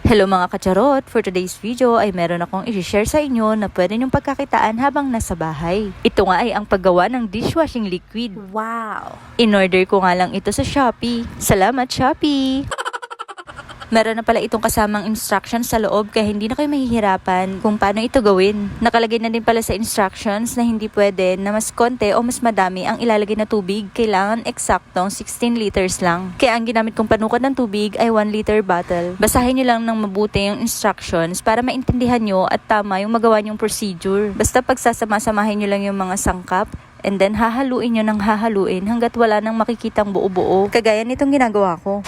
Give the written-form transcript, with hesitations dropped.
Hello mga kacharot! For today's video ay meron akong i-share sa inyo na pwede niyong pagkakitaan habang nasa bahay. Ito nga ay ang paggawa ng dishwashing liquid. Wow! In-order ko nga lang ito sa Shopee. Salamat Shopee! Meron na pala itong kasamang instructions sa loob kaya hindi na kayo mahihirapan kung paano ito gawin. Nakalagay na din pala sa instructions na hindi pwede na mas konti o mas madami ang ilalagay na tubig. Kailangan eksaktong 16 liters lang. Kaya ang ginamit kong panukat ng tubig ay 1 liter bottle. Basahin nyo lang ng mabuti yung instructions para maintindihan nyo at tama yung magawa nyong procedure. Basta pagsasama-samahin nyo lang yung mga sangkap and then hahaluin nyo ng hahaluin hanggat wala nang makikitang buo-buo. Kagaya nitong ginagawa ko.